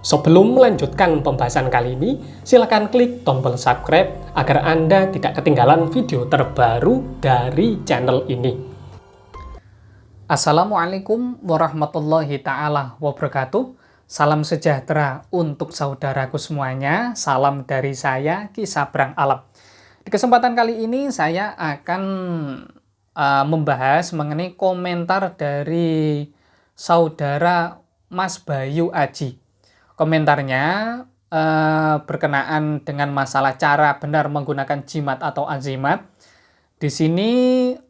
Sebelum melanjutkan pembahasan kali ini, silakan klik tombol subscribe agar Anda tidak ketinggalan video terbaru dari channel ini. Assalamualaikum warahmatullahi ta'ala wabarakatuh. Salam sejahtera untuk saudaraku semuanya. Salam dari saya, Ki Sabrang Alam. Di kesempatan kali ini saya akan membahas mengenai komentar dari saudara Mas Bayu Aji. Komentarnya berkenaan dengan masalah cara benar menggunakan jimat atau azimat. Di sini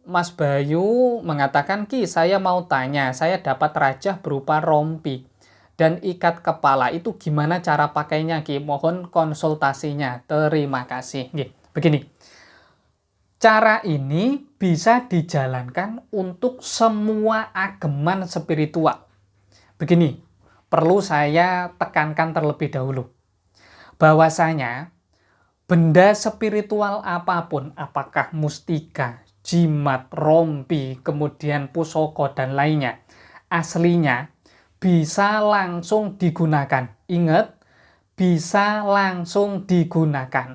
Mas Bayu mengatakan, Ki, saya mau tanya, saya dapat rajah berupa rompi dan ikat kepala, itu gimana cara pakainya, Ki? Mohon konsultasinya. Terima kasih. Begini, cara ini bisa dijalankan untuk semua ageman spiritual. Begini, perlu saya tekankan terlebih dahulu, bahwasanya benda spiritual apapun, apakah mustika, jimat, rompi, kemudian pusoko, dan lainnya, aslinya bisa langsung digunakan. Ingat, bisa langsung digunakan.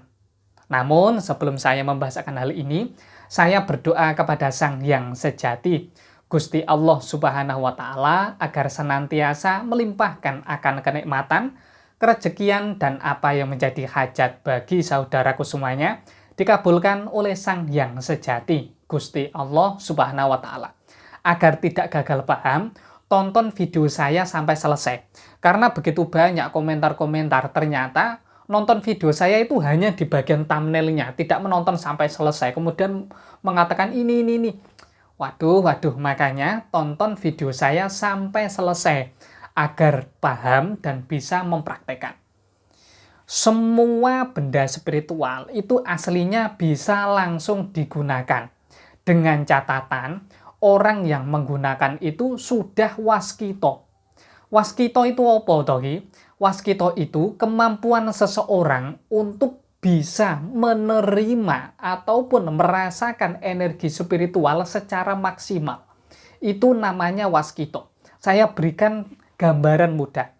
Namun, sebelum saya membahasakan hal ini, saya berdoa kepada Sang Hyang Sejati, Gusti Allah Subhanahu wa Ta'ala, agar senantiasa melimpahkan akan kenikmatan, kerejekian, dan apa yang menjadi hajat bagi saudaraku semuanya dikabulkan oleh Sang Hyang Sejati, Gusti Allah Subhanahu wa Ta'ala. Agar tidak gagal paham, tonton video saya sampai selesai. Karena begitu banyak komentar-komentar, ternyata nonton video saya itu hanya di bagian thumbnailnya, tidak menonton sampai selesai, kemudian mengatakan ini. Waduh, makanya tonton video saya sampai selesai agar paham dan bisa mempraktekkan. Semua benda spiritual itu aslinya bisa langsung digunakan. Dengan catatan, orang yang menggunakan itu sudah waskito. Waskito itu apa, Tohi? Waskito itu kemampuan seseorang untuk bisa menerima ataupun merasakan energi spiritual secara maksimal. Itu namanya waskito. Saya berikan gambaran mudah.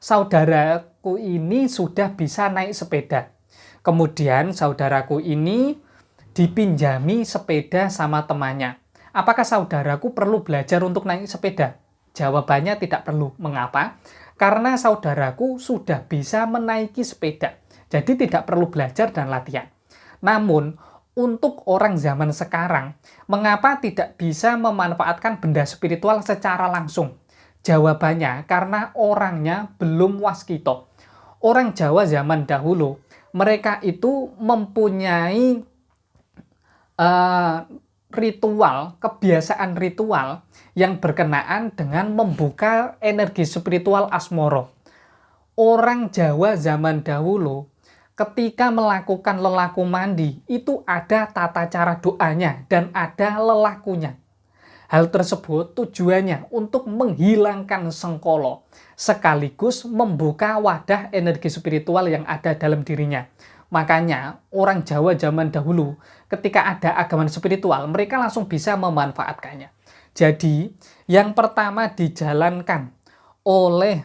Saudaraku ini sudah bisa naik sepeda. Kemudian saudaraku ini dipinjami sepeda sama temannya. Apakah saudaraku perlu belajar untuk naik sepeda? Jawabannya tidak perlu. Mengapa? Karena saudaraku sudah bisa menaiki sepeda. Jadi tidak perlu belajar dan latihan. Namun, untuk orang zaman sekarang, mengapa tidak bisa memanfaatkan benda spiritual secara langsung? Jawabannya, karena orangnya belum waskito. Orang Jawa zaman dahulu, mereka itu mempunyai kebiasaan ritual yang berkenaan dengan membuka energi spiritual asmoro. Orang Jawa zaman dahulu, ketika melakukan lelaku mandi, itu ada tata cara doanya dan ada lelakunya. Hal tersebut tujuannya untuk menghilangkan sengkolo, sekaligus membuka wadah energi spiritual yang ada dalam dirinya. Makanya, orang Jawa zaman dahulu, ketika ada agaman spiritual, mereka langsung bisa memanfaatkannya. Jadi, yang pertama dijalankan oleh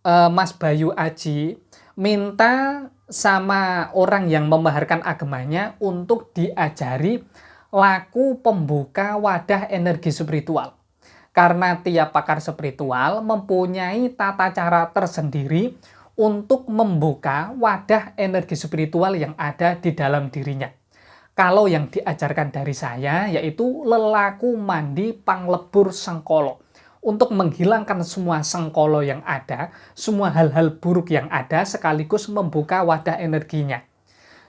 Mas Bayu Aji, minta sama orang yang memaharkan agamanya untuk diajari laku pembuka wadah energi spiritual. Karena tiap pakar spiritual mempunyai tata cara tersendiri untuk membuka wadah energi spiritual yang ada di dalam dirinya. Kalau yang diajarkan dari saya yaitu lelaku mandi panglebur sengkolo. Untuk menghilangkan semua sengkolo yang ada, semua hal-hal buruk yang ada, sekaligus membuka wadah energinya.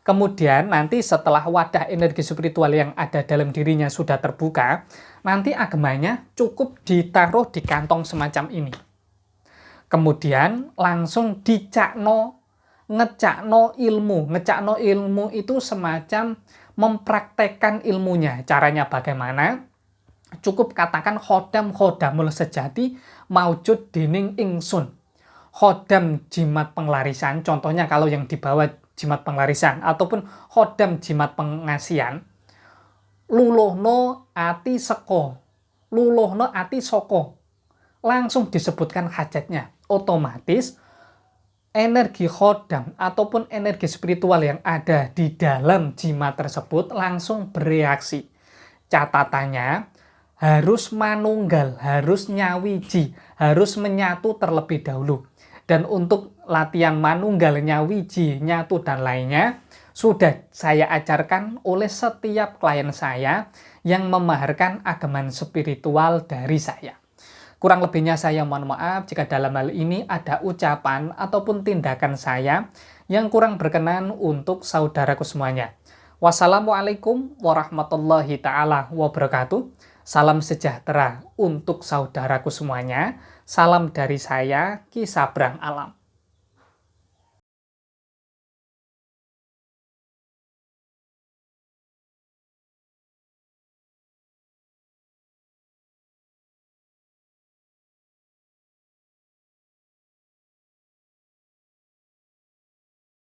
Kemudian nanti setelah wadah energi spiritual yang ada dalam dirinya sudah terbuka, nanti agamanya cukup ditaruh di kantong semacam ini. Kemudian langsung ngecakno ilmu. Ngecakno ilmu itu semacam mempraktekkan ilmunya. Caranya bagaimana? Cukup katakan khodamul sejati maujud dening ingsun. Khodam jimat penglarisan, contohnya kalau yang dibawa jimat penglarisan, ataupun khodam jimat pengasian, luluhno ati seko, luluhno ati soko. Langsung disebutkan hajatnya. Otomatis energi khodam ataupun energi spiritual yang ada di dalam jimat tersebut langsung bereaksi. Catatannya, harus manunggal, harus nyawiji, harus menyatu terlebih dahulu. Dan untuk latihan manunggal, nyawiji, nyatu, dan lainnya, sudah saya ajarkan oleh setiap klien saya yang memaharkan agaman spiritual dari saya. Kurang lebihnya saya mohon maaf jika dalam hal ini ada ucapan ataupun tindakan saya yang kurang berkenan untuk saudaraku semuanya. Wassalamualaikum warahmatullahi ta'ala wabarakatuh. Salam sejahtera untuk saudaraku semuanya. Salam dari saya, Ki Sabrang Alam.